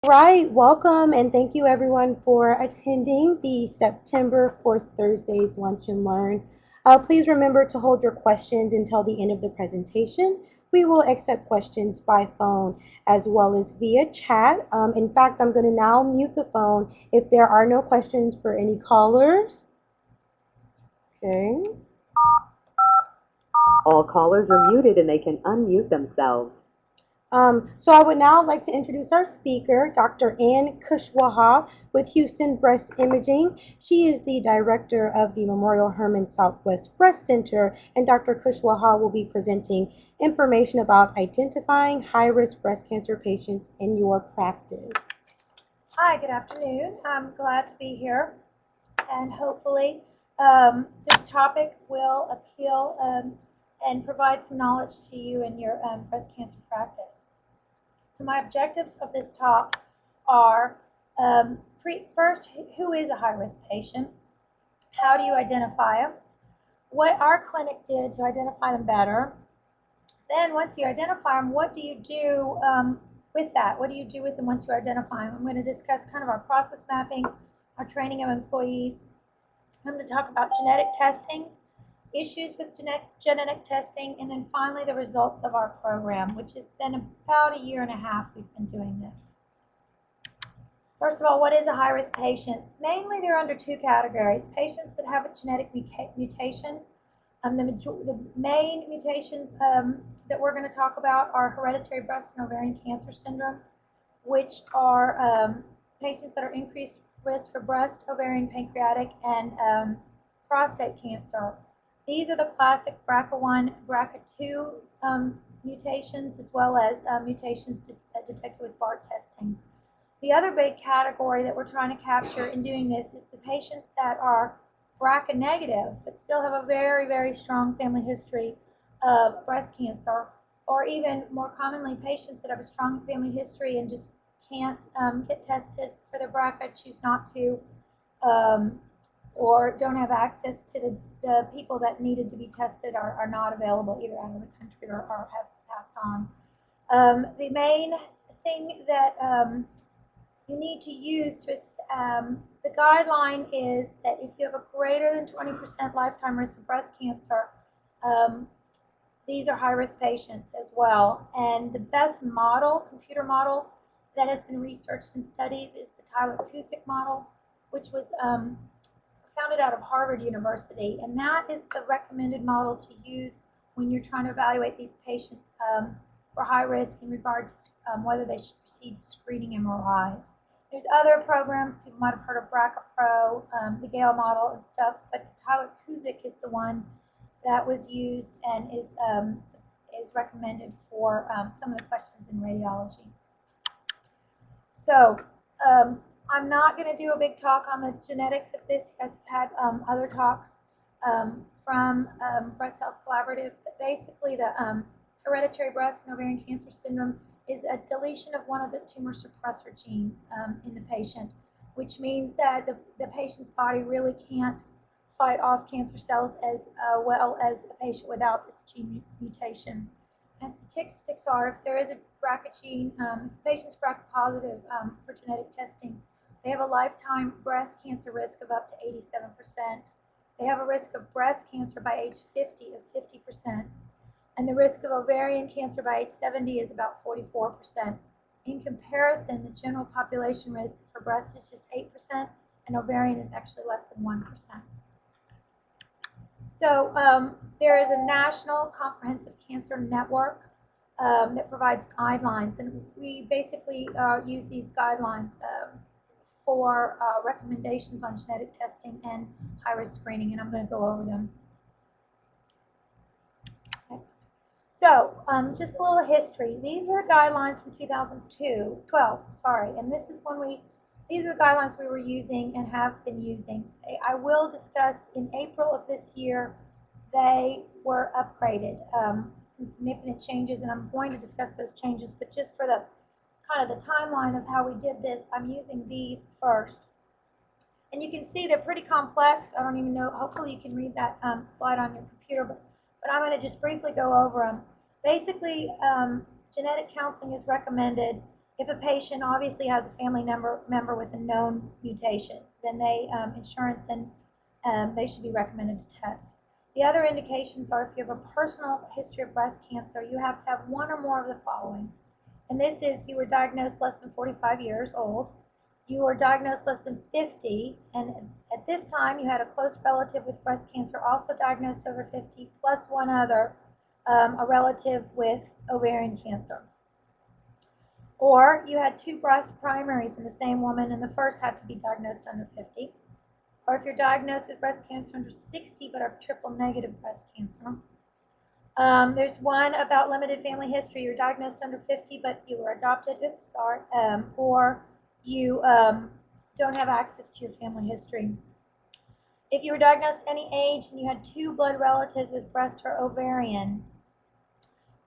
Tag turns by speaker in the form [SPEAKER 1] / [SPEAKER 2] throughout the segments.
[SPEAKER 1] Right, welcome and thank you everyone for attending the September 4th Thursday's Lunch and Learn. Please remember to hold your questions until the end of the presentation. We will accept questions by phone as well as via chat. In fact, I'm going to now mute the phone if there are no questions for any callers. Okay.
[SPEAKER 2] All callers are muted and they can unmute themselves.
[SPEAKER 1] So I would now like to introduce our speaker, Dr. Ann Kushwaha with Houston Breast Imaging. She is the director of the Memorial Hermann Southwest Breast Center, and Dr. Kushwaha will be presenting information about identifying high-risk breast cancer patients in your practice.
[SPEAKER 3] Hi, good afternoon. I'm glad to be here, and hopefully this topic will appeal and provide some knowledge to you in your breast cancer practice. So my objectives of this talk are first, who is a high-risk patient? How do you identify them? What our clinic did to identify them better. Then once you identify them, what do you do with that? What do you do with them once you identify them? I'm going to discuss kind of our process mapping, our training of employees. I'm going to talk about genetic testing, issues with genetic testing, and then finally the results of our program, which has been about a year and a half we've been doing this. First of all, what is a high-risk patient? Mainly they're under two categories. Patients that have genetic mutations. The main mutations that we're going to talk about are hereditary breast and ovarian cancer syndrome, which are patients that are increased risk for breast, ovarian, pancreatic, and prostate cancer. These are the classic BRCA1, BRCA2 mutations, as well as mutations detected with BART testing. The other big category that we're trying to capture in doing this is the patients that are BRCA negative, but still have a very, very strong family history of breast cancer, or even more commonly, patients that have a strong family history and just can't get tested for their BRCA, choose not to, or don't have access to the people that needed to be tested are not available either out of the country or have passed on. The main thing that you need to use to the guideline is that if you have a greater than 20% lifetime risk of breast cancer, these are high-risk patients as well. And the best model, computer model, that has been researched and studied is the Tyler-Cuzick model, which was founded out of Harvard University. And that is the recommended model to use when you're trying to evaluate these patients for high risk in regard to whether they should receive screening MRIs. There's other programs, people might have heard of BRCA Pro, the Gale model and stuff, but Tyler-Cuzick is the one that was used and is recommended for some of the questions in radiology. So I'm not going to do a big talk on the genetics of this. You guys have had other talks from Breast Health Collaborative. But basically, the hereditary breast and ovarian cancer syndrome is a deletion of one of the tumor suppressor genes in the patient, which means that the patient's body really can't fight off cancer cells as well as a patient without this gene mutation. And statistics are, if there is a BRCA gene, if the patient's BRCA positive for genetic testing, they have a lifetime breast cancer risk of up to 87%. They have a risk of breast cancer by age 50 of 50%. And the risk of ovarian cancer by age 70 is about 44%. In comparison, the general population risk for breast is just 8%, and ovarian is actually less than 1%. So there is a national comprehensive cancer network that provides guidelines, and we basically use these guidelines for recommendations on genetic testing and high-risk screening, and I'm going to go over them next. So just a little history. These were guidelines from 2012, and this is when these are the guidelines we were using and have been using. I will discuss in April of this year, they were upgraded, some significant changes, and I'm going to discuss those changes, but just for the kind of the timeline of how we did this, I'm using these first. And you can see they're pretty complex. I don't even know, hopefully you can read that slide on your computer, but I'm going to just briefly go over them. Basically, genetic counseling is recommended If a patient obviously has a family member with a known mutation, then insurance and they should be recommended to test. The other indications are if you have a personal history of breast cancer, you have to have one or more of the following. And this is you were diagnosed less than 45 years old, you were diagnosed less than 50, and at this time you had a close relative with breast cancer also diagnosed over 50, plus one other, a relative with ovarian cancer. Or you had two breast primaries in the same woman and the first had to be diagnosed under 50. Or if you're diagnosed with breast cancer under 60 but are triple negative breast cancer. There's one about limited family history. You're diagnosed under 50 but you were adopted, or you don't have access to your family history. If you were diagnosed any age and you had two blood relatives with breast or ovarian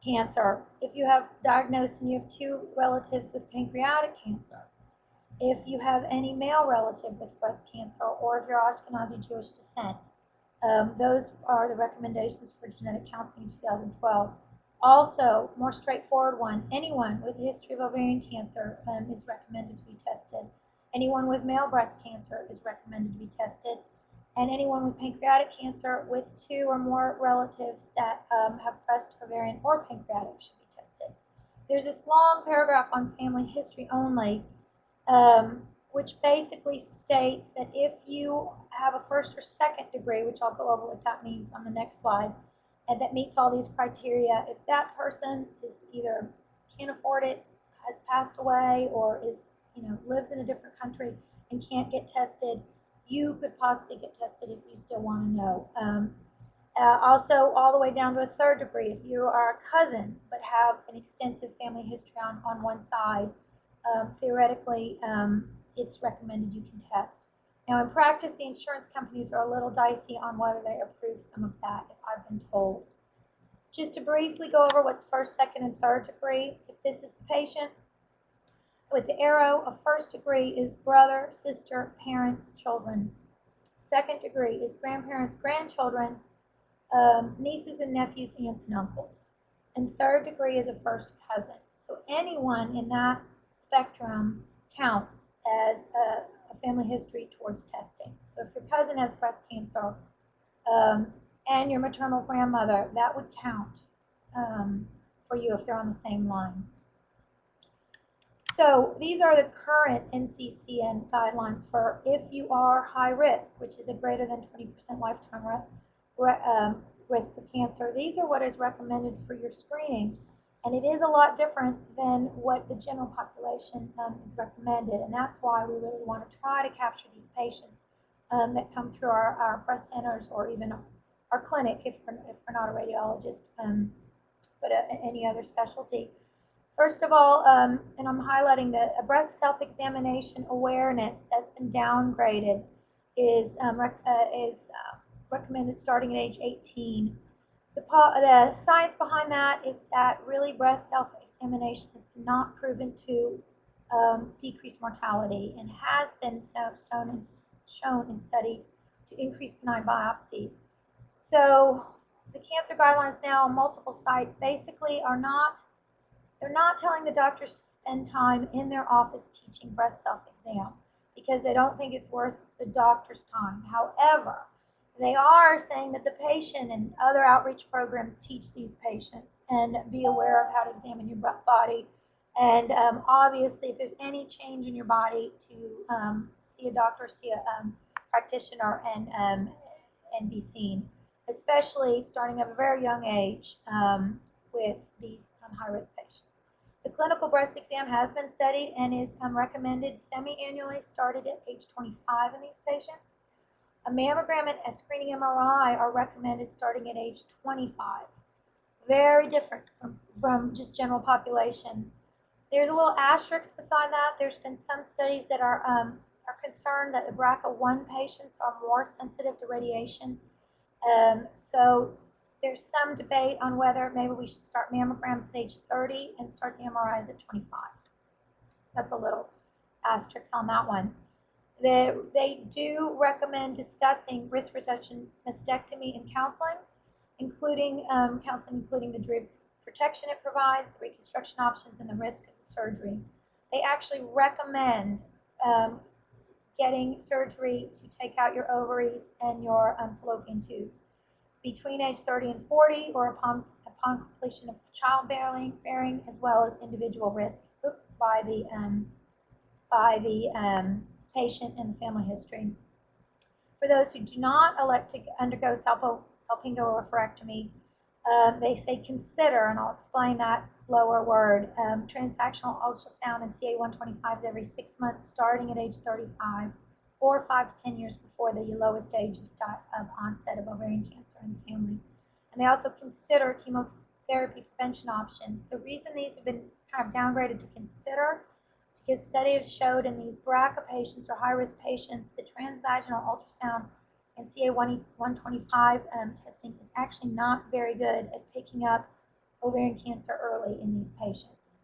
[SPEAKER 3] cancer, if you have diagnosed and you have two relatives with pancreatic cancer, if you have any male relative with breast cancer, or if you're Ashkenazi Jewish descent. Those are the recommendations for genetic counseling in 2012. Also, more straightforward one, anyone with a history of ovarian cancer is recommended to be tested. Anyone with male breast cancer is recommended to be tested. And anyone with pancreatic cancer with two or more relatives that have breast, ovarian, or pancreatic should be tested. There's this long paragraph on family history only, which basically states that if you have a first or second degree, which I'll go over what that means on the next slide, and that meets all these criteria, if that person is either can't afford it, has passed away, or is lives in a different country and can't get tested, you could possibly get tested if you still want to know. Also, all the way down to a third degree, if you are a cousin but have an extensive family history on one side, theoretically, it's recommended you can test. Now, in practice, the insurance companies are a little dicey on whether they approve some of that, if I've been told. Just to briefly go over what's first, second, and third degree, if this is the patient, with the arrow, a first degree is brother, sister, parents, children. Second degree is grandparents, grandchildren, nieces and nephews, aunts and uncles. And third degree is a first cousin. So anyone in that spectrum counts as a family history towards testing. So if your cousin has breast cancer and your maternal grandmother, that would count for you if they're on the same line. So these are the current NCCN guidelines for if you are high risk, which is a greater than 20% lifetime risk of cancer. These are what is recommended for your screening. And it is a lot different than what the general population is recommended. And that's why we really want to try to capture these patients that come through our breast centers or even our clinic if we're not a radiologist, but any other specialty. First of all, and I'm highlighting that a breast self-examination awareness that's been downgraded is recommended starting at age 18. The science behind that is that really breast self-examination has not proven to decrease mortality and has been shown in studies to increase benign biopsies. So the cancer guidelines now on multiple sites basically they're not telling the doctors to spend time in their office teaching breast self-exam because they don't think it's worth the doctor's time. However, they are saying that the patient and other outreach programs teach these patients and be aware of how to examine your body. And obviously, if there's any change in your body, to see a doctor, see a practitioner, and be seen, especially starting at a very young age with these high-risk patients. The clinical breast exam has been studied and is recommended semi-annually, started at age 25 in these patients. A mammogram and a screening MRI are recommended starting at age 25. Very different from just general population. There's a little asterisk beside that. There's been some studies that are concerned that the BRCA1 patients are more sensitive to radiation. So there's some debate on whether maybe we should start mammograms at age 30 and start the MRIs at 25. So that's a little asterisk on that one. They do recommend discussing risk reduction mastectomy and counseling, including the drip protection it provides, the reconstruction options, and the risk of surgery. they actually recommend getting surgery to take out your ovaries and your fallopian tubes between age 30 and 40, or upon completion of childbearing, as well as individual risk by the patient and the family history. For those who do not elect to undergo salpingo-oophorectomy, they say consider, and I'll explain that lower word, transvaginal ultrasound and CA-125s every 6 months starting at age 35, or 5 to 10 years before the lowest age of onset of ovarian cancer in the family. And they also consider chemotherapy prevention options. The reason these have been kind of downgraded to consider is because studies showed in these BRCA patients or high-risk patients, the transvaginal ultrasound and CA-125 testing is actually not very good at picking up ovarian cancer early in these patients.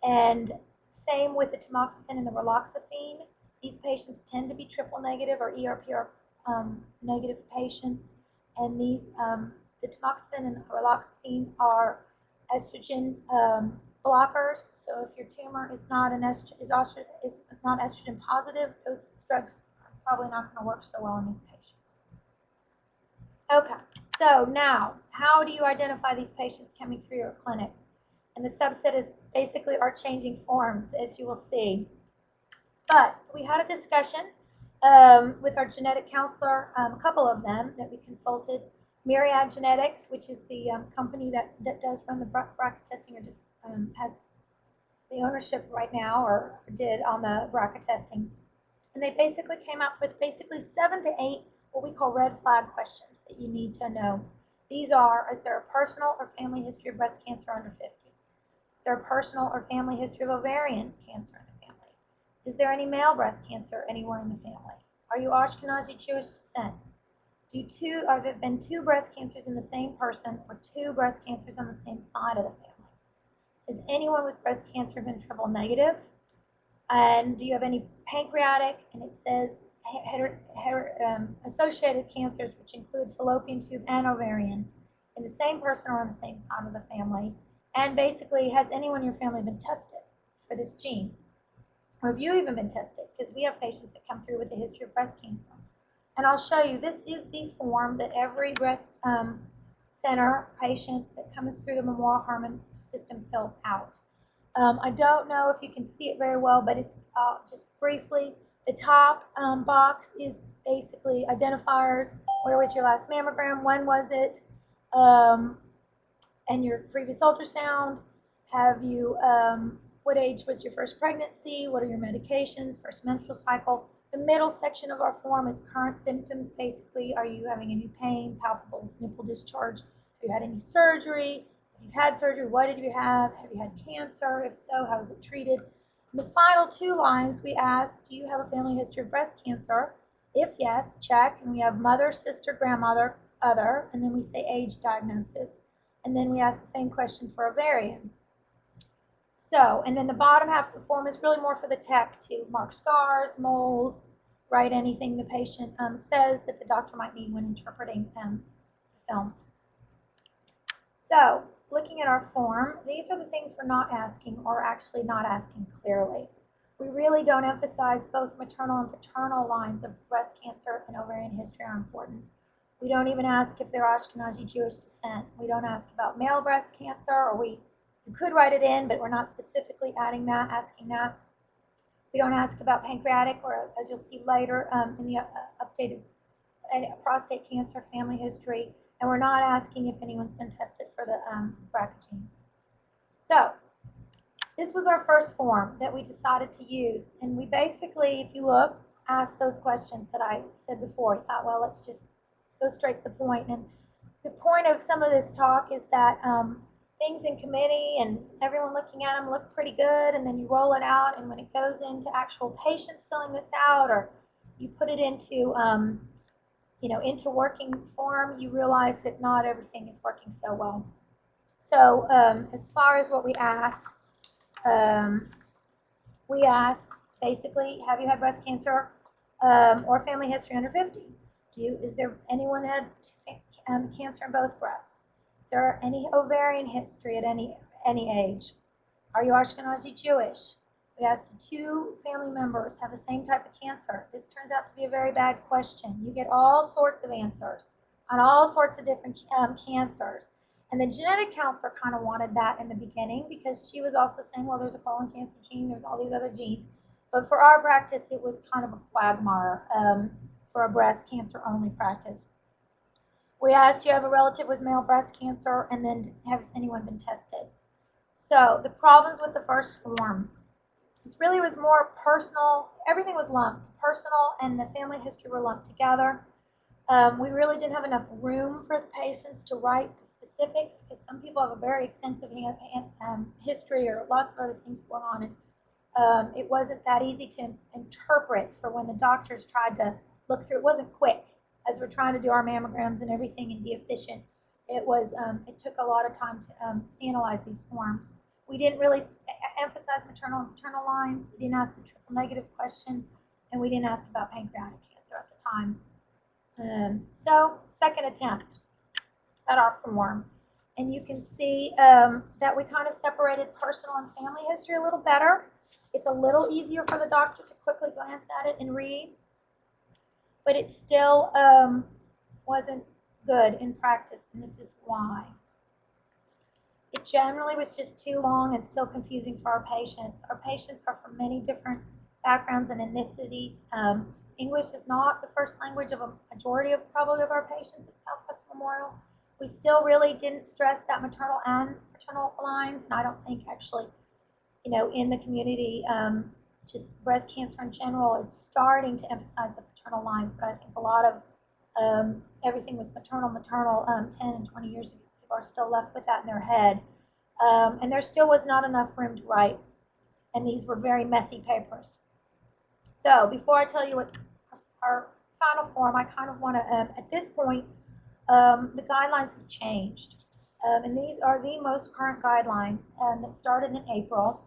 [SPEAKER 3] And same with the tamoxifen and the raloxifene. These patients tend to be triple negative or ERPR negative patients, and these the tamoxifen and raloxifene are estrogen blockers. So if your tumor is not not estrogen positive, those drugs are probably not going to work so well in these patients. Okay, so now how do you identify these patients coming through your clinic? And the subset is basically our changing forms, as you will see. But we had a discussion with our genetic counselor, a couple of them that we consulted. Myriad Genetics, which is the company that does run the BRCA testing, or just has the ownership right now, or did on the BRCA testing. And they basically came up with 7 to 8 what we call red flag questions that you need to know. These are: is there a personal or family history of breast cancer under 50? Is there a personal or family history of ovarian cancer in the family? Is there any male breast cancer anywhere in the family? Are you Ashkenazi Jewish descent? Have there been 2 breast cancers in the same person, or 2 breast cancers on the same side of the family? Has anyone with breast cancer been triple negative? And do you have any pancreatic? And it says associated cancers, which include fallopian tube and ovarian, in the same person or on the same side of the family. And basically, has anyone in your family been tested for this gene? Or have you even been tested? Because we have patients that come through with a history of breast cancer. And I'll show you, this is the form that every breast center patient that comes through the Memorial Hermann system fills out. I don't know if you can see it very well, but it's just briefly, the top box is basically identifiers. Where was your last mammogram? When was it? And your previous ultrasound. Have you, what age was your first pregnancy? What are your medications? First menstrual cycle. The middle section of our form is current symptoms. Basically, are you having any pain, palpable nipple discharge? Have you had any surgery? If you've had surgery, what did you have? Have you had cancer? If so, how was it treated? In the final 2 lines, we ask, do you have a family history of breast cancer? If yes, check. And we have mother, sister, grandmother, other. And then we say age, diagnosis. And then we ask the same question for ovarian. So, and then the bottom half of the form is really more for the tech to mark scars, moles, write anything the patient says that the doctor might need when interpreting the films. So, looking at our form, these are the things we're not asking, or actually not asking clearly. We really don't emphasize both maternal and paternal lines of breast cancer and ovarian history are important. We don't even ask if they're Ashkenazi Jewish descent. We don't ask about male breast cancer, or you could write it in, but we're not specifically asking that. We don't ask about pancreatic, or as you'll see later in the updated prostate cancer family history, and we're not asking if anyone's been tested for the BRCA genes. So this was our first form that we decided to use, and we basically, if you look, asked those questions that I said before. I thought, well, let's just go straight to the point. And the point of some of this talk is that things in committee and everyone looking at them look pretty good, and then you roll it out, and when it goes into actual patients filling this out, or you put it into into working form, you realize that not everything is working so well. So as far as what we asked basically, have you had breast cancer or family history under 50? Is there anyone had cancer in both breasts? Is there any ovarian history at any age? Are you Ashkenazi Jewish? We asked 2 family members have the same type of cancer. This turns out to be a very bad question. You get all sorts of answers on all sorts of different cancers. And the genetic counselor kind of wanted that in the beginning because she was also saying, well, there's a colon cancer gene, there's all these other genes. But for our practice, it was kind of a quagmire for a breast cancer only practice. We asked, do you have a relative with male breast cancer? And then has anyone been tested? So the problems with the first form, this really was more personal. Everything was lumped. Personal and the family history were lumped together. We really didn't have enough room for the patients to write the specifics because some people have a very extensive history or lots of other things going on. And it wasn't that easy to interpret for when the doctors tried to look through. It wasn't quick as we're trying to do our mammograms and everything and be efficient. It took a lot of time to analyze these forms. We didn't really emphasize maternal and paternal lines. We didn't ask the triple negative question, and we didn't ask about pancreatic cancer at the time. So second attempt at our form. And you can see that we kind of separated personal and family history a little better. It's a little easier for the doctor to quickly glance at it and read, but it still wasn't good in practice, and this is why. It generally was just too long and still confusing for our patients. Our patients are from many different backgrounds and ethnicities. English is not the first language of a majority of probably of our patients at Southwest Memorial. We still really didn't stress that maternal and paternal lines, and I don't think actually, in the community, just breast cancer in general is starting to emphasize the paternal lines, but I think a lot of everything was maternal, 10 and 20 years ago. People are still left with that in their head. And there still was not enough room to write, and these were very messy papers. So before I tell you what our final form, I kind of want to, at this point, the guidelines have changed. And these are the most current guidelines that started in April.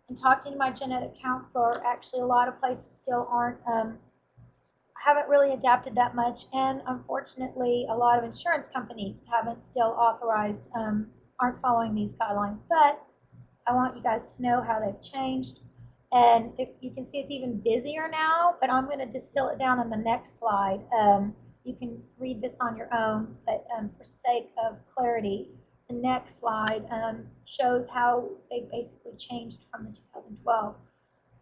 [SPEAKER 3] And talking to my genetic counselor, actually a lot of places still haven't really adapted that much. And unfortunately, a lot of insurance companies haven't still authorized, aren't following these guidelines. But I want you guys to know how they've changed. And if you can see it's even busier now, but I'm going to distill it down on the next slide. You can read this on your own, but for sake of clarity, the next slide shows how they basically changed from the 2012.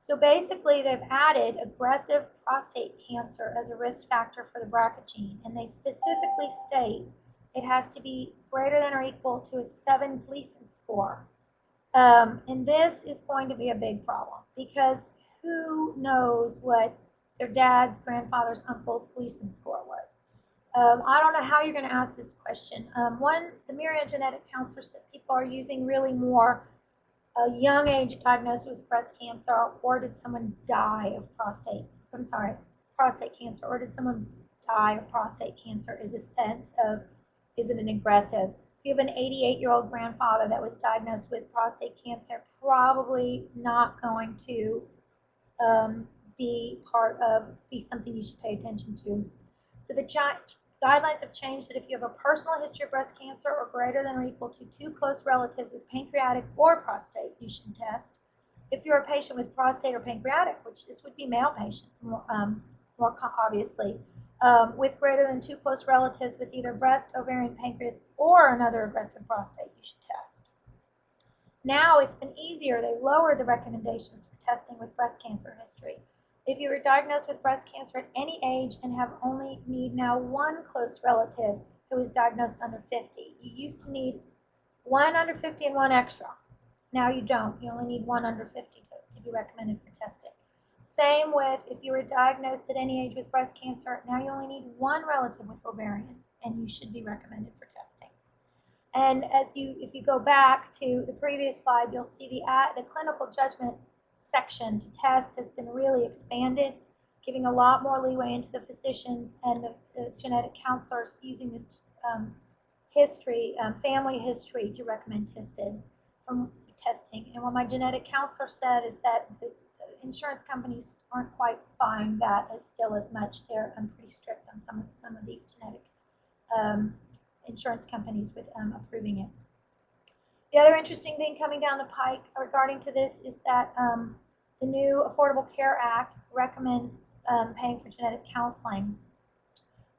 [SPEAKER 3] So basically, they've added aggressive prostate cancer as a risk factor for the BRCA gene, and they specifically state it has to be greater than or equal to a 7 Gleason score. And this is going to be a big problem because who knows what their dad's, grandfather's, uncle's Gleason score was. I don't know how you're going to ask this question. The Myriad genetic counselor said people are using really more a young age diagnosis with breast cancer, or did someone die of prostate cancer, or did someone die of prostate cancer is a sense of, is it an aggressive? If you have an 88-year-old grandfather that was diagnosed with prostate cancer, probably not going to be something you should pay attention to. So the guidelines have changed that if you have a personal history of breast cancer or greater than or equal to 2 close relatives with pancreatic or prostate, you should test. If you're a patient with prostate or pancreatic, which this would be male patients more obviously, with greater than 2 close relatives with either breast, ovarian, pancreas, or another aggressive prostate, you should test. Now it's been easier. They've lowered the recommendations for testing with breast cancer history. If you were diagnosed with breast cancer at any age and have only need now 1 close relative who is diagnosed under 50, you used to need 1 under 50 and 1 extra. Now you don't. You only need 1 under 50 to be recommended for testing. Same with if you were diagnosed at any age with breast cancer, now you only need 1 relative with ovarian, and you should be recommended for testing. And if you go back to the previous slide, you'll see the clinical judgment section to test has been really expanded, giving a lot more leeway into the physicians and the genetic counselors using this family history to recommend testing. And what my genetic counselor said is that the insurance companies aren't quite buying that still as much. They're pretty strict on some of these genetic insurance companies with approving it. The other interesting thing coming down the pike regarding to this is that the new Affordable Care Act recommends paying for genetic counseling.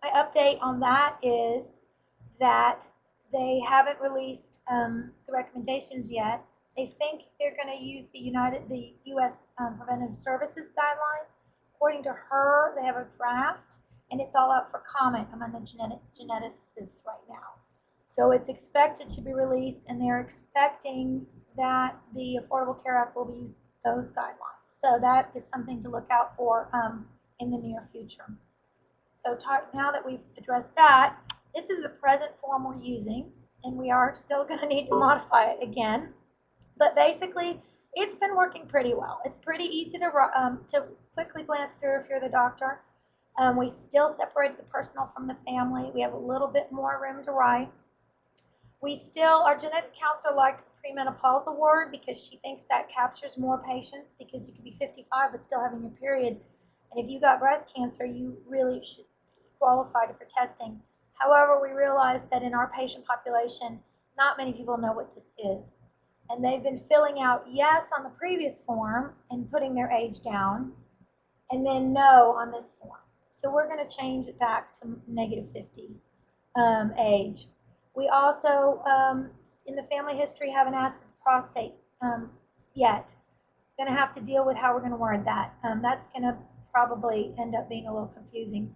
[SPEAKER 3] My update on that is that they haven't released the recommendations yet. They think they're going to use the U.S. Preventive Services guidelines. According to her, they have a draft, and it's all up for comment among the geneticists right now. So it's expected to be released, and they're expecting that the Affordable Care Act will use those guidelines. So that is something to look out for in the near future. So now that we've addressed that, this is the present form we're using, and we are still going to need to modify it again. But basically, it's been working pretty well. It's pretty easy to quickly glance through if you're the doctor. We still separate the personal from the family. We have a little bit more room to write. Our genetic counselor liked the premenopausal word because she thinks that captures more patients, because you could be 55 but still having your period. And if you got breast cancer, you really should qualify for testing. However, we realized that in our patient population, not many people know what this is. And they've been filling out yes on the previous form and putting their age down, and then no on this form. So we're going to change it back to -50 age. We also, in the family history, haven't asked the prostate yet. Going to have to deal with how we're going to word that. That's going to probably end up being a little confusing.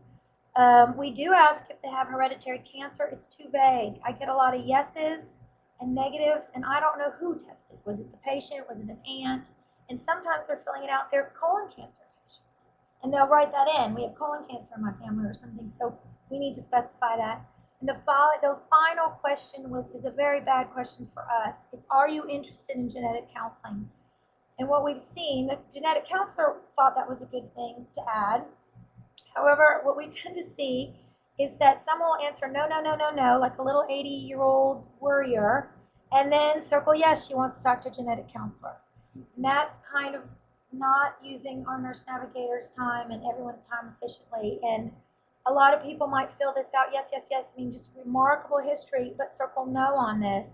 [SPEAKER 3] We do ask if they have hereditary cancer. It's too vague. I get a lot of yeses and negatives, and I don't know who tested. Was it the patient? Was it an aunt? And sometimes they're filling it out. They're colon cancer patients, and they'll write that in. We have colon cancer in my family or something, so we need to specify that. And the final question is a very bad question for us. It's, are you interested in genetic counseling? And what we've seen, the genetic counselor thought that was a good thing to add. However, what we tend to see is that some will answer no, no, no, no, no, like a little 80-year-old worrier, and then circle yes, she wants to talk to a genetic counselor. And that's kind of not using our nurse navigator's time and everyone's time efficiently. And a lot of people might fill this out, yes, yes, yes, I mean just remarkable history, but circle no on this.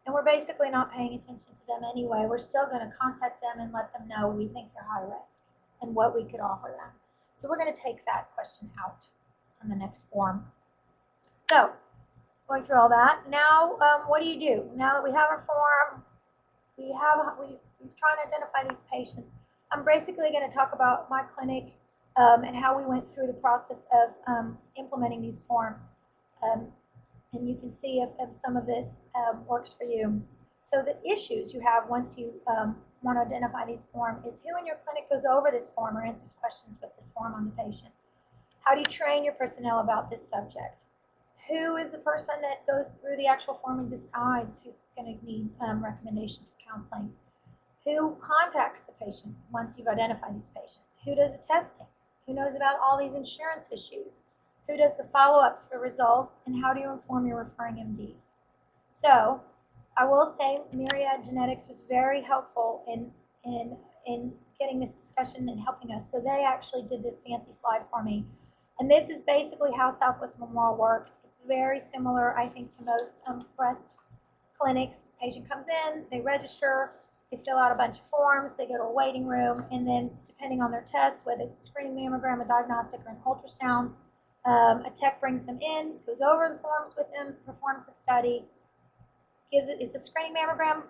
[SPEAKER 3] And we're basically not paying attention to them anyway. We're still going to contact them and let them know we think they're high risk and what we could offer them. So we're going to take that question out on the next form. So going through all that, now what do you do? Now that we have our form, we're trying to identify these patients. I'm basically going to talk about my clinic and how we went through the process of implementing these forms. And you can see if some of this works for you. So the issues you have once you want to identify these forms is who in your clinic goes over this form or answers questions with this form on the patient. How do you train your personnel about this subject? Who is the person that goes through the actual form and decides who's going to need recommendation for counseling? Who contacts the patient once you've identified these patients? Who does the testing? Who knows about all these insurance issues? Who does the follow-ups for results? And how do you inform your referring MDs? So I will say Myriad Genetics was very helpful in getting this discussion and helping us. So they actually did this fancy slide for me. And this is basically how Southwest Memorial works. It's very similar, I think, to most breast clinics. Patient comes in, they register, they fill out a bunch of forms, they go to a waiting room, and then depending on their tests, whether it's a screening mammogram, a diagnostic, or an ultrasound, a tech brings them in, goes over the forms with them, performs a study, it's a screening mammogram,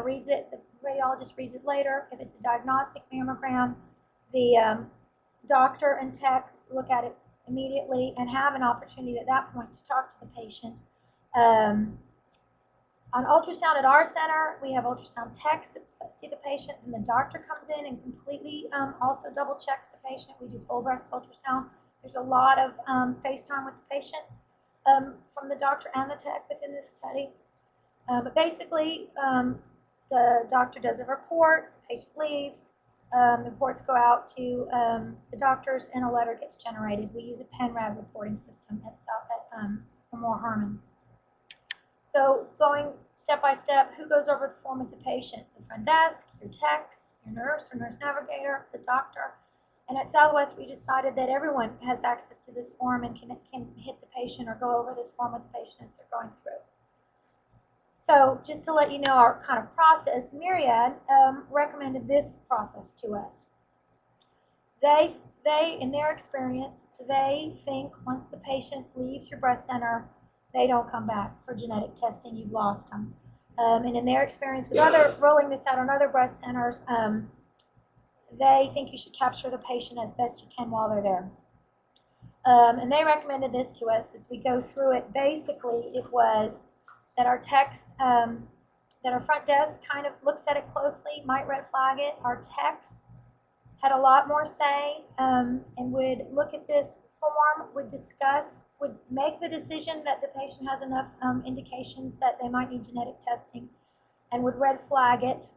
[SPEAKER 3] reads it, the radiologist reads it later. If it's a diagnostic mammogram, the doctor and tech look at it immediately and have an opportunity at that point to talk to the patient. On ultrasound at our center, we have ultrasound techs that see the patient, and the doctor comes in and completely also double checks the patient. We do whole breast ultrasound. There's a lot of FaceTime with the patient from the doctor and the tech within this study. But basically, the doctor does a report, the patient leaves, the reports go out to the doctors, and a letter gets generated. We use a PenRad reporting system at Memorial Hermann. So going step by step, who goes over the form with the patient? The front desk, your techs, your nurse or nurse navigator, the doctor. And at Southwest, we decided that everyone has access to this form and can hit the patient or go over this form with the patient as they're going through. So just to let you know our kind of process, Myriad recommended this process to us. They, in their experience, they think once the patient leaves your breast center, they don't come back for genetic testing. You've lost them. And in their experience with rolling this out on other breast centers, they think you should capture the patient as best you can while they're there. And they recommended this to us as we go through it. Basically, it was that our techs, that our front desk kind of looks at it closely, might red flag it. Our techs had a lot more say, and would look at this form, would discuss, would make the decision that the patient has enough indications that they might need genetic testing, and would red flag it,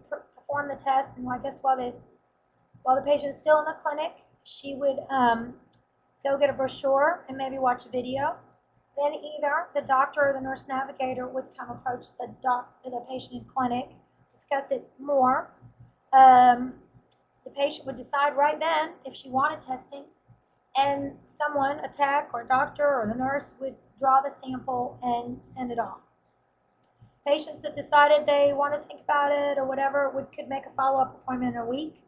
[SPEAKER 3] perform the test. And I guess while the patient is still in the clinic, she would go get a brochure and maybe watch a video. Then either the doctor or the nurse navigator would come approach the patient in clinic, discuss it more. The patient would decide right then if she wanted testing, and someone, a tech or doctor or the nurse, would draw the sample and send it off. Patients that decided they want to think about it or whatever could make a follow-up appointment in a week.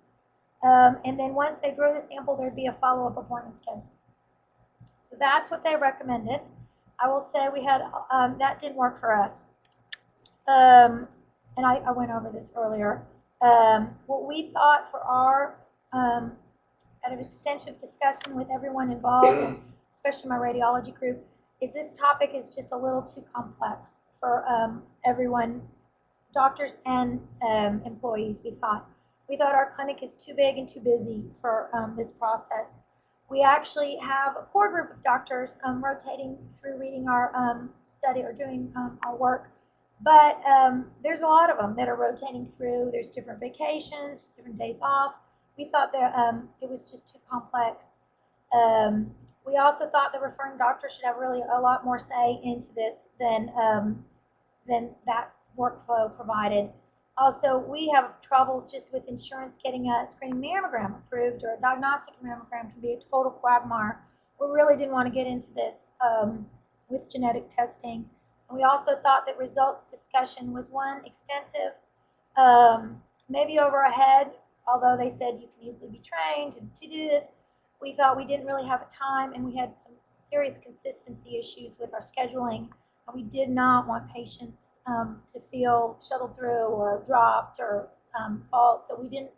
[SPEAKER 3] And then once they drew the sample, there'd be a follow-up appointment scheduled. So that's what they recommended. I will say we had, that didn't work for us. And I went over this earlier. What we thought for our kind of extensive discussion with everyone involved, especially my radiology group, is this topic is just a little too complex for everyone, doctors and employees. We thought our clinic is too big and too busy for this process. We actually have a core group of doctors rotating through reading our study or doing our work, but there's a lot of them that are rotating through. There's different vacations, different days off. We thought that it was just too complex. We also thought the referring doctor should have really a lot more say into this than that workflow provided. Also, we have trouble just with insurance getting a screening mammogram approved, or a diagnostic mammogram can be a total quagmire. We really didn't want to get into this with genetic testing. And we also thought that results discussion was one extensive, maybe over a head, although they said you can easily be trained to do this. We thought we didn't really have time, and we had some serious consistency issues with our scheduling. And we did not want patients to feel shuttled through or dropped or fall. So we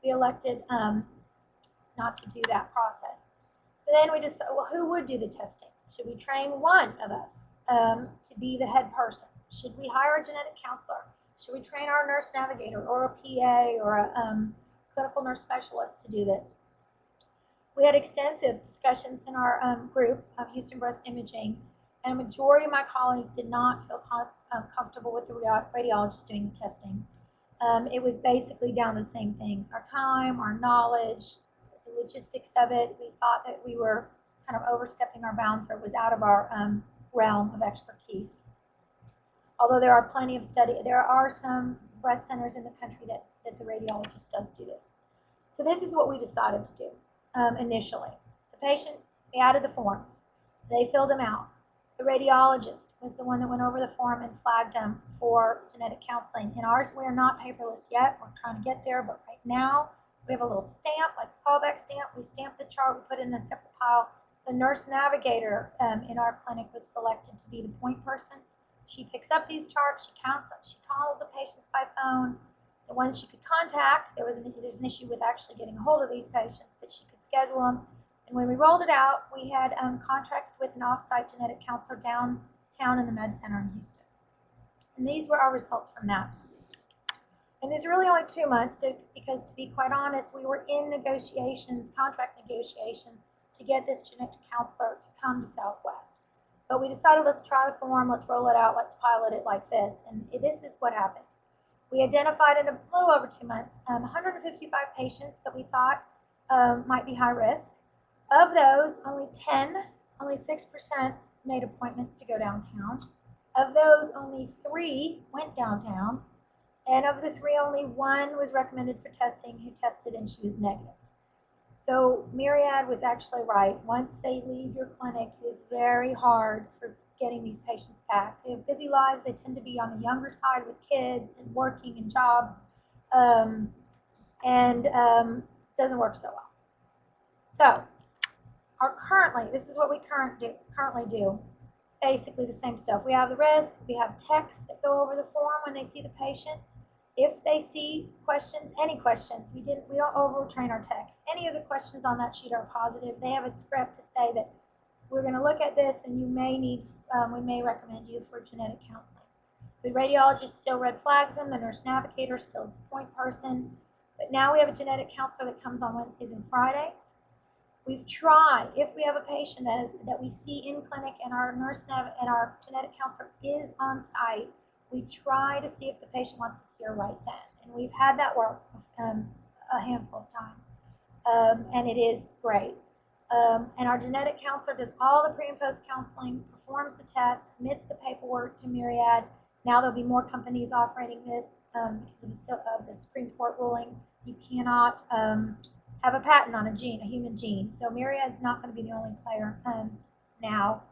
[SPEAKER 3] elected not to do that process. So then we decided, well, who would do the testing? Should we train one of us to be the head person? Should we hire a genetic counselor? Should we train our nurse navigator or a PA or a clinical nurse specialist to do this? We had extensive discussions in our group of Houston Breast Imaging, and a majority of my colleagues did not feel comfortable with the radiologist doing the testing. It was basically down to the same things: our time, our knowledge, the logistics of it. We thought that we were kind of overstepping our bounds, or it was out of our realm of expertise. Although there are plenty of there are some breast centers in the country that the radiologist does do this. So this is what we decided to do initially. The patient, we added the forms. They filled them out. The radiologist was the one that went over the form and flagged them for genetic counseling. In ours, we are not paperless yet. We're trying to get there, but right now we have a little stamp, like a callback stamp. We stamp the chart, we put it in a separate pile. The nurse navigator in our clinic was selected to be the point person. She picks up these charts, she counts them, she calls the patients by phone. The ones she could contact, there's an issue with actually getting a hold of these patients, but she could schedule them. And when we rolled it out, we had contracted with an off-site genetic counselor downtown in the Med Center in Houston. And these were our results from that. And there's really only 2 months, because to be quite honest, we were in negotiations, contract negotiations, to get this genetic counselor to come to Southwest. But we decided, let's try the form, let's roll it out, let's pilot it like this. And this is what happened. We identified in a little over 2 months 155 patients that we thought might be high risk. Of those, only 6% made appointments to go downtown. Of those, only 3 went downtown. And of the 3, only 1 was recommended for testing, who tested and she was negative. So Myriad was actually right. Once they leave your clinic, it is very hard for getting these patients back. They have busy lives. They tend to be on the younger side with kids and working and jobs, and doesn't work so well. So, this is what we currently do. Basically the same stuff. We have the risk. We have texts that go over the form when they see the patient. If they see questions, any questions, we don't overtrain our tech. Any of the questions on that sheet are positive. They have a script to say that we're going to look at this, and we may recommend you for genetic counseling. The radiologist still red flags them. The nurse navigator still is a point person. But now we have a genetic counselor that comes on Wednesdays and Fridays. We've tried, if we have a patient that we see in clinic and our and our genetic counselor is on site, we try to see if the patient wants to see her right then. And we've had that work a handful of times. And it is great. And our genetic counselor does all the pre and post counseling, performs the tests, submits the paperwork to Myriad. Now there'll be more companies operating this because of the Supreme Court ruling. You cannot have a patent on a human gene. So Myriad's not going to be the only player now.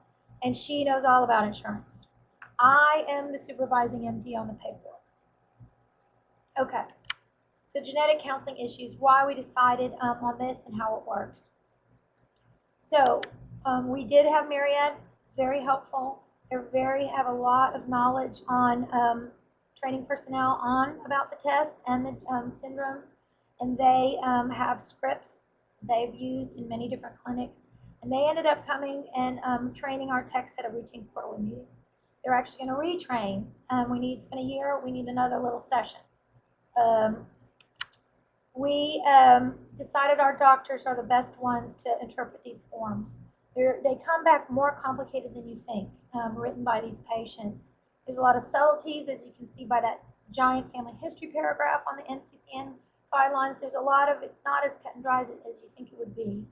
[SPEAKER 3] And she knows all about insurance. I am the supervising MD on the paperwork. Okay. So genetic counseling issues, why we decided on this and how it works. So we did have Myriad. It's very helpful. They have a lot of knowledge on training personnel about the tests and the syndromes. And they have scripts they've used in many different clinics. And they ended up coming and training our techs at a routine quarterly meeting. They're actually going to retrain. It's been a year. We need another little session. We decided our doctors are the best ones to interpret these forms. They come back more complicated than you think, written by these patients. There's a lot of subtleties, as you can see by that giant family history paragraph on the NCCN guidelines. It's not as cut and dry as you think it would be.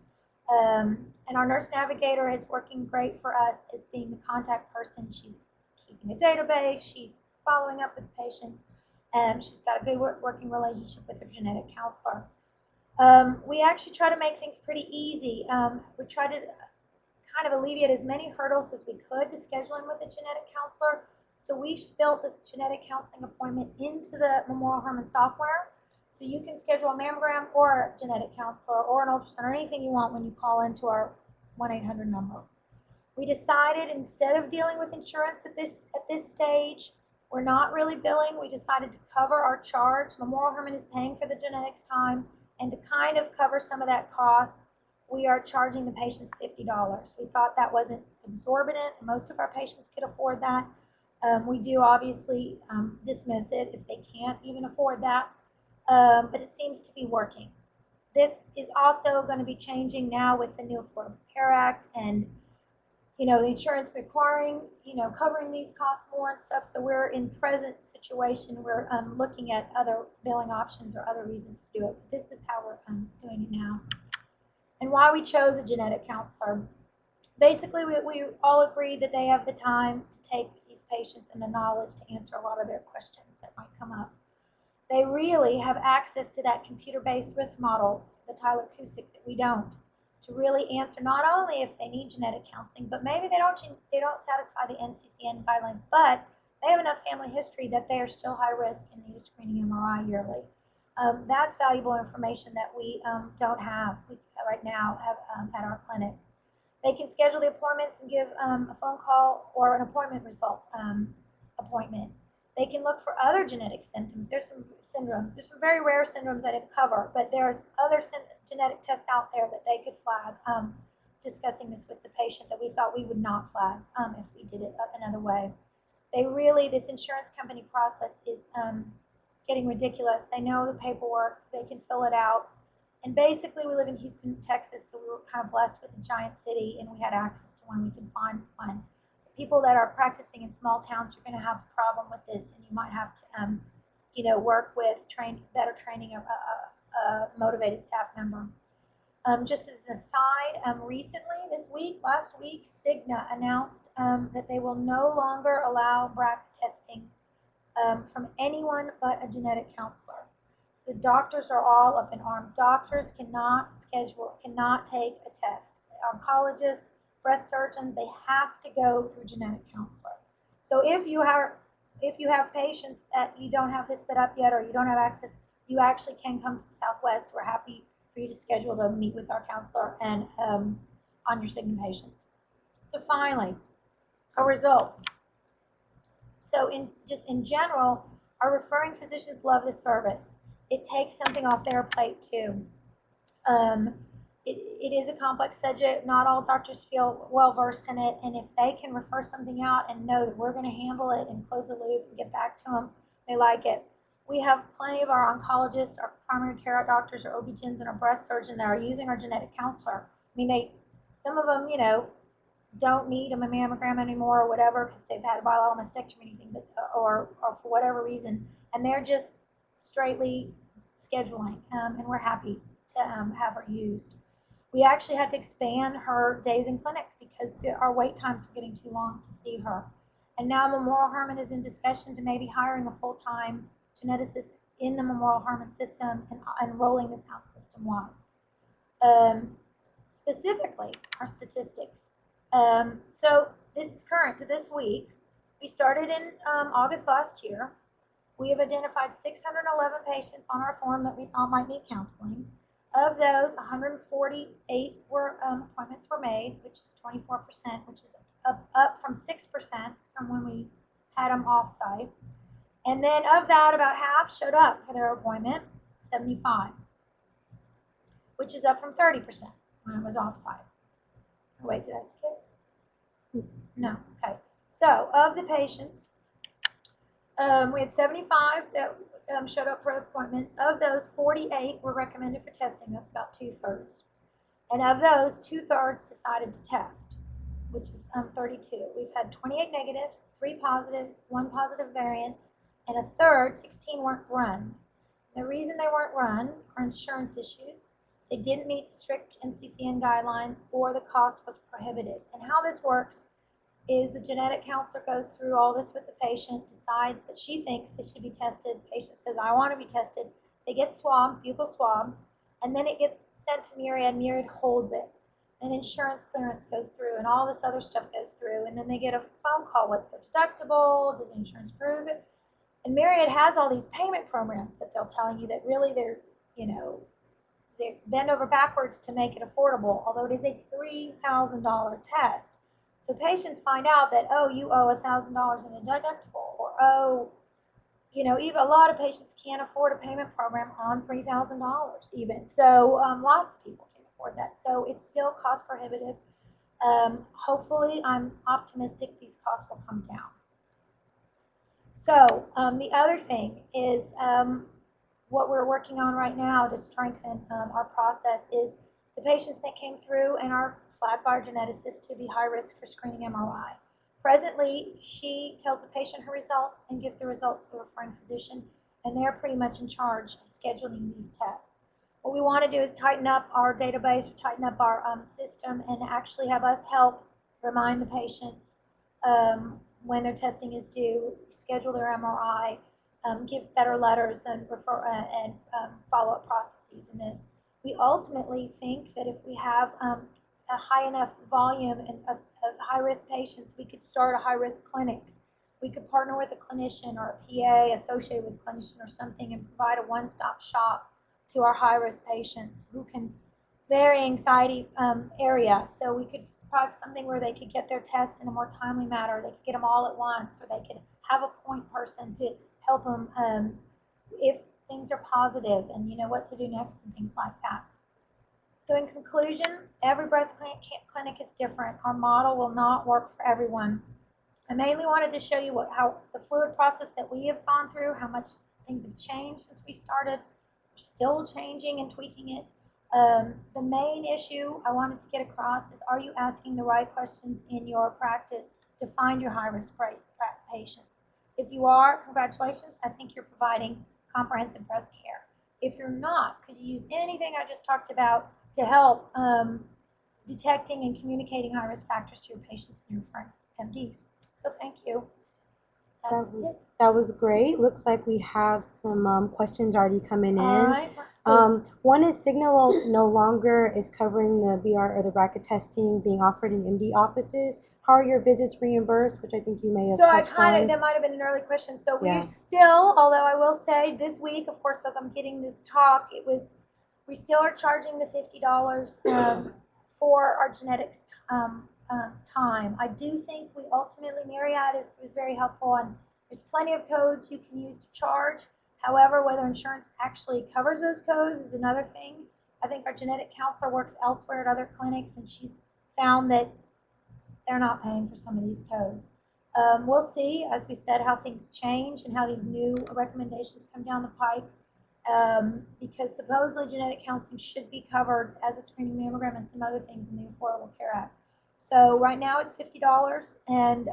[SPEAKER 3] And our nurse navigator is working great for us as being the contact person. She's keeping a database, she's following up with patients, and she's got a good working relationship with her genetic counselor. We actually try to make things pretty easy. We try to kind of alleviate as many hurdles as we could to scheduling with a genetic counselor. So we built this genetic counseling appointment into the Memorial Hermann software. So you can schedule a mammogram or a genetic counselor or an ultrasound or anything you want when you call into our 1-800 number. We decided instead of dealing with insurance at this stage, we're not really billing. We decided to cover our charge. Memorial Hermann is paying for the genetics time, and to kind of cover some of that cost, we are charging the patients $50. We thought that wasn't exorbitant. Most of our patients could afford that. We do obviously dismiss it if they can't even afford that, but it seems to be working. This is also going to be changing now with the new Affordable Care Act and the insurance requiring, covering these costs more and stuff. So we're in present situation. We're looking at other billing options or other reasons to do it. But this is how we're doing it now. And why we chose a genetic counselor. Basically, we all agreed that they have the time to take these patients and the knowledge to answer a lot of their questions that might come up. They really have access to that computer-based risk models, the Tyler Cusick, that we don't, to really answer not only if they need genetic counseling, but maybe they don't satisfy the NCCN guidelines, but they have enough family history that they are still high risk and need a screening MRI yearly. That's valuable information that we don't have right now at our clinic. They can schedule the appointments and give a phone call or an appointment result appointment. They can look for other genetic symptoms. There's some syndromes. There's some very rare syndromes I didn't cover, but there's other genetic tests out there that they could flag, discussing this with the patient that we thought we would not flag if we did it another way. This insurance company process is getting ridiculous. They know the paperwork. They can fill it out. And basically, we live in Houston, Texas, so we were kind of blessed with a giant city, and we had access to one. We can find one. People that are practicing in small towns are going to have a problem with this, and you might have to, work with better training a motivated staff member. Just as an aside, recently, last week, Cigna announced that they will no longer allow BRCA testing from anyone but a genetic counselor. The doctors are all up in arms. Doctors cannot take a test. Oncologists, breast surgeons, they have to go through genetic counselor. So if you have patients that you don't have this set up yet or you don't have access, you actually can come to Southwest. We're happy for you to schedule to meet with our counselor and on your Cigna patients. So finally, our results. So in general, our referring physicians love this service. It takes something off their plate too. It is a complex subject. Not all doctors feel well versed in it, and if they can refer something out and know that we're going to handle it and close the loop and get back to them, they like it. We have plenty of our oncologists, our primary care doctors, our OB-GYNs, and our breast surgeon that are using our genetic counselor. I mean, some of them, don't need a mammogram anymore or whatever because they've had a bilateral mastectomy or anything, but or for whatever reason, and they're just straightly scheduling, and we're happy to have her used. We actually had to expand her days in clinic because our wait times were getting too long to see her. And now Memorial Hermann is in discussion to maybe hiring a full-time geneticist in the Memorial Hermann system and rolling this out system-wide. Specifically, our statistics. So this is current to this week. We started in August last year. We have identified 611 patients on our form that we thought might need counseling. Of those, 148 appointments were made, which is 24%, which is up from 6% from when we had them off-site. And then of that, about half showed up for their appointment, 75, which is up from 30% when it was off-site. Wait, did I skip? No, okay. So of the patients, we had 75 that showed up for appointments. Of those, 48 were recommended for testing. That's about 2/3. And of those, 2/3 decided to test, which is 32. We've had 28 negatives, 3 positives, 1 positive variant, and a third, 16 weren't run. The reason they weren't run are insurance issues. They didn't meet strict NCCN guidelines, or the cost was prohibitive. And how this works is the genetic counselor goes through all this with the patient, decides that she thinks they should be tested. The patient says, I want to be tested. They get swabbed, buccal swab, and then it gets sent to Myriad. Myriad holds it. And insurance clearance goes through, and all this other stuff goes through. And then they get a phone call. What's their deductible? Does insurance prove it? And Myriad has all these payment programs that they're telling you that really they're bend over backwards to make it affordable, although it is a $3,000 test. So patients find out that, oh, you owe $1,000 in a deductible, or even a lot of patients can't afford a payment program on $3,000 even. So lots of people can't afford that. So it's still cost prohibitive. Hopefully, I'm optimistic these costs will come down. So the other thing is what we're working on right now to strengthen our process is the patients that came through and are flagged by our geneticist to be high risk for screening MRI. Presently, she tells the patient her results and gives the results to the referring physician, and they're pretty much in charge of scheduling these tests. What we want to do is tighten up our database, tighten up our system, and actually have us help remind the patients when their testing is due, schedule their MRI, give better letters and follow-up processes in this. We ultimately think that if we have a high enough volume of high-risk patients, we could start a high-risk clinic. We could partner with a clinician or a PA associated with a clinician or something and provide a one-stop shop to our high-risk patients who can very anxiety area. So we could provide something where they could get their tests in a more timely manner. They could get them all at once, or they could have a point person to help them if things are positive and what to do next and things like that. So in conclusion, every breast clinic is different. Our model will not work for everyone. I mainly wanted to show you how the fluid process that we have gone through, how much things have changed since we started. We're still changing and tweaking it. The main issue I wanted to get across is, are you asking the right questions in your practice to find your high-risk patients? If you are, congratulations. I think you're providing comprehensive breast care. If you're not, could you use anything I just talked about to help detecting and communicating high-risk factors to your patients and your referring MDs? So thank you.
[SPEAKER 1] That was great. Looks like we have some questions already coming in.
[SPEAKER 3] All right.
[SPEAKER 1] One is Signal no longer is covering the BR or the bracket testing being offered in MD offices. How are your visits reimbursed? Which I think you may have
[SPEAKER 3] So I
[SPEAKER 1] touched
[SPEAKER 3] kind of,
[SPEAKER 1] on.
[SPEAKER 3] that might have been an early question. So
[SPEAKER 1] Yeah.
[SPEAKER 3] we're still, although I will say this week, of course, as I'm getting this talk, we still are charging the $50 for our genetics time. I do think we ultimately, Myriad is very helpful, and there's plenty of codes you can use to charge. However, whether insurance actually covers those codes is another thing. I think our genetic counselor works elsewhere at other clinics, and she's found that they're not paying for some of these codes. We'll see, as we said, how things change and how these new recommendations come down the pike. Because supposedly genetic counseling should be covered as a screening mammogram and some other things in the Affordable Care Act. So right now it's $50, and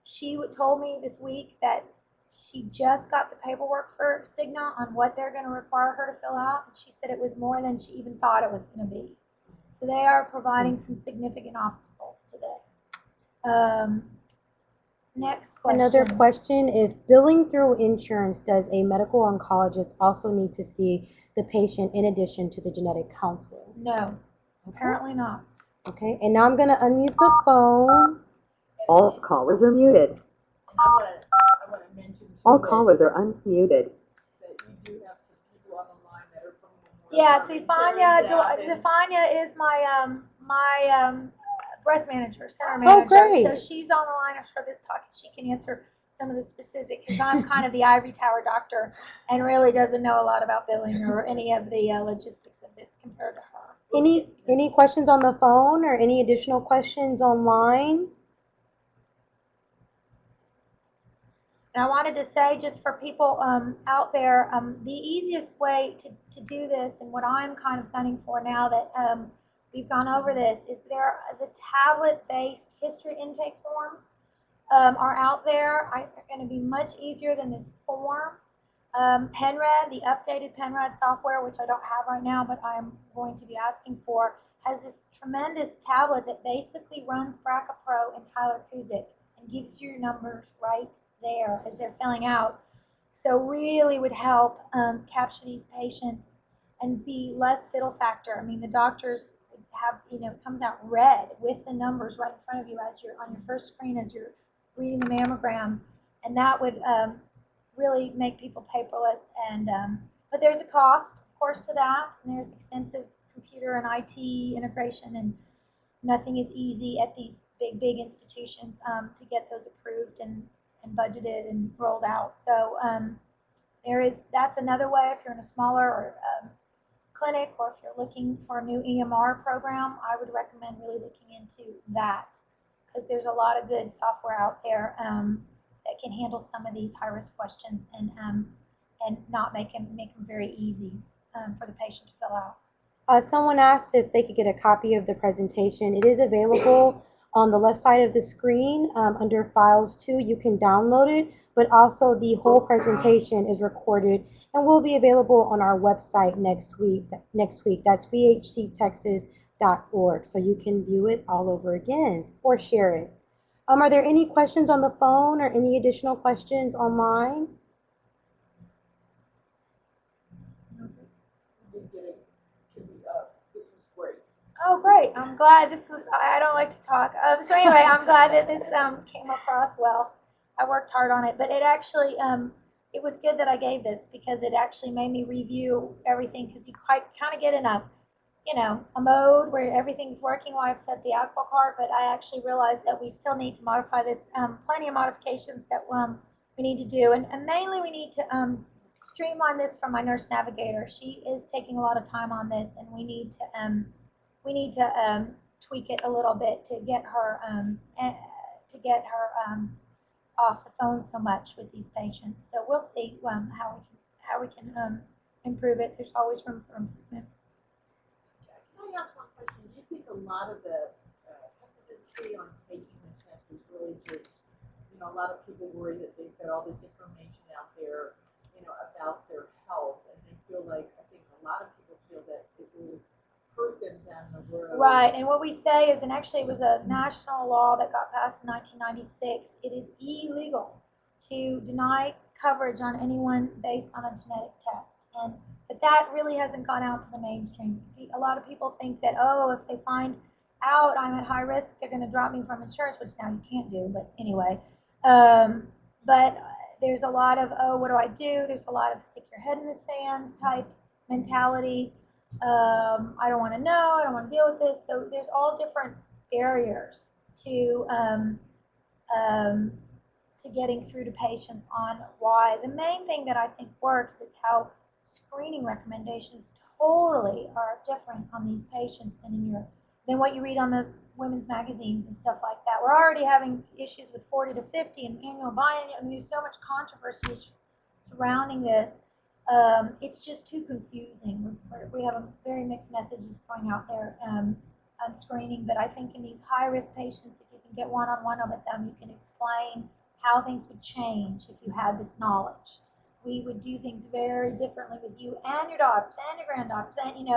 [SPEAKER 3] she told me this week that she just got the paperwork for Cigna on what they're going to require her to fill out. She said it was more than she even thought it was going to be. So they are providing some significant obstacles to this. Next question.
[SPEAKER 1] Another question, if billing through insurance, does a medical oncologist also need to see the patient in addition to the genetic counselor?
[SPEAKER 3] No, apparently not.
[SPEAKER 1] Okay, and now I'm going to unmute the phone.
[SPEAKER 2] All callers are muted.
[SPEAKER 4] And I want to mention too
[SPEAKER 2] All
[SPEAKER 4] that,
[SPEAKER 2] callers are unmuted.
[SPEAKER 4] that you do have some people on the line that are from Memorial.
[SPEAKER 3] Yeah,
[SPEAKER 4] Hermann,
[SPEAKER 3] Stefania is my breast manager, center manager.
[SPEAKER 1] great.
[SPEAKER 3] So she's on the line after this talk. She can answer some of the specific, because I'm kind of the ivory tower doctor and really doesn't know a lot about billing or any of the logistics of this compared to her.
[SPEAKER 1] Any questions on the phone or any additional questions online?
[SPEAKER 3] And I wanted to say, just for people out there, the easiest way to do this, and what I'm kind of gunning for now that we've gone over this, is the tablet-based history intake forms are out there. Are going to be much easier than this form. Penrad, the updated Penrad software, which I don't have right now, but I'm going to be asking for, has this tremendous tablet that basically runs BRCA Pro and Tyler Kuzik and gives you your numbers right there as they're filling out. So really would help capture these patients and be less fiddle factor. I mean, the doctors have, it comes out red with the numbers right in front of you as you're on your first screen as you're reading the mammogram, and that would really make people paperless. And but there's a cost, of course, to that, and there's extensive computer and IT integration, and nothing is easy at these big institutions to get those approved and budgeted and rolled out. So that's another way. If you're in a smaller clinic, or if you're looking for a new EMR program, I would recommend really looking into that, because there's a lot of good software out there that can handle some of these high-risk questions and not make them very easy for the patient to fill out.
[SPEAKER 1] Someone asked if they could get a copy of the presentation. It is available on the left side of the screen under Files 2. You can download it, but also the whole presentation is recorded and will be available on our website next week. That's bhctexas.org, so you can view it all over again or share it. Are there any questions on the phone or any additional questions online?
[SPEAKER 4] This was great.
[SPEAKER 3] Oh, great. I'm glad this was, I don't like to talk. So anyway, I'm glad that this came across well. I worked hard on it, but it actually, it was good that I gave this, because it actually made me review everything, because you kind of get in a mode where everything's working while I've set the aqua cart, but I actually realized that we still need to modify this, plenty of modifications that we need to do, and mainly we need to streamline this for my nurse navigator. She is taking a lot of time on this, and we need to tweak it a little bit to get her off the phone so much with these patients. So we'll see how we can improve it. There's always room for improvement.
[SPEAKER 4] Can I ask one question? Do you think a lot of the hesitancy on taking the test is really just, a lot of people worry that they've got all this information out there, about their health, and they feel like, I think a lot of people feel that it will hurt them down the road.
[SPEAKER 3] Right, and what we say is, and actually it was a national law that got passed in 1996, it is illegal to deny coverage on anyone based on a genetic test. And But that really hasn't gone out to the mainstream. A lot of people think that, oh, if they find out I'm at high risk, they're going to drop me from insurance, which now you can't do. But anyway, but there's a lot of, oh, what do I do? There's a lot of stick your head in the sand type mentality. I don't want to know. I don't want to deal with this. So there's all different barriers um, to getting through to patients on why. The main thing that I think works is how screening recommendations totally are different on these patients than what you read on the women's magazines and stuff like that. We're already having issues with 40 to 50 and annual biannual. I mean, there's so much controversy surrounding this. It's just too confusing. We have a very mixed messages going out there on screening, but I think in these high-risk patients, if you can get one-on-one with them, you can explain how things would change if you had this knowledge. We would do things very differently with you and your daughters and your granddaughters. And,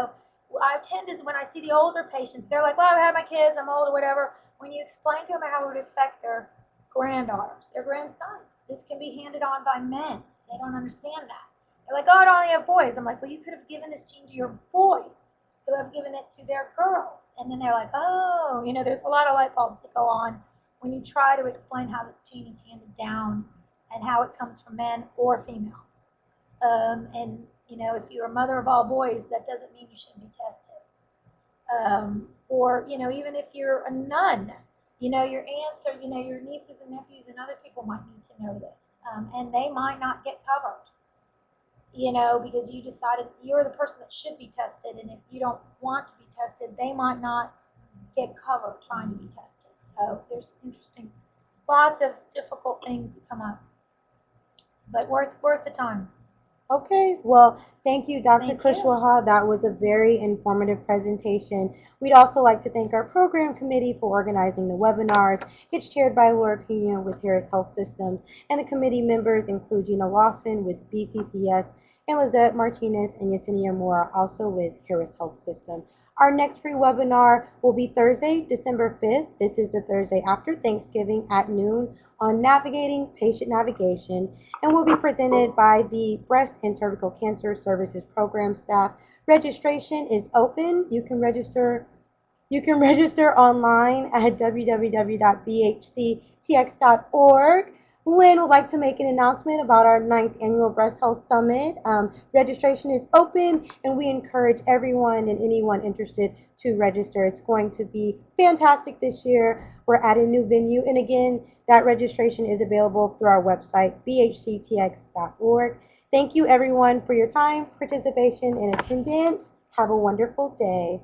[SPEAKER 3] I tend to, when I see the older patients, they're like, well, I've had my kids, I'm old or whatever. When you explain to them how it would affect their granddaughters, their grandsons, this can be handed on by men. They don't understand that. They're like, oh, I only have boys. I'm like, well, you could have given this gene to your boys. You have given it to their girls. And then they're like, oh, there's a lot of light bulbs that go on when you try to explain how this gene is handed down and how it comes from men or females. And if you're a mother of all boys, that doesn't mean you shouldn't be tested. Or even if you're a nun, your aunts or, your nieces and nephews and other people might need to know this. And they might not get covered, because you decided you're the person that should be tested. And if you don't want to be tested, they might not get covered trying to be tested. So there's lots of difficult things that come up, but worth the time.
[SPEAKER 1] Okay, well, thank you, Dr.
[SPEAKER 3] Thank you.
[SPEAKER 1] Kushwaha. That was a very informative presentation. We'd also like to thank our program committee for organizing the webinars. It's chaired by Laura Pena with Harris Health Systems, and the committee members include Gina Lawson with BCCS and Lizette Martinez and Yesenia Moore, also with Harris Health System. Our next free webinar will be Thursday, December 5th. This is the Thursday after Thanksgiving at noon on navigating patient navigation, and will be presented by the Breast and Cervical Cancer Services Program staff. Registration is open. You can register online at www.bhctx.org. Lynn would like to make an announcement about our 9th Annual Breast Health Summit. Registration is open, and we encourage everyone and anyone interested to register. It's going to be fantastic this year. We're at a new venue, and again, that registration is available through our website, bhctx.org. Thank you, everyone, for your time, participation, and attendance. Have a wonderful day.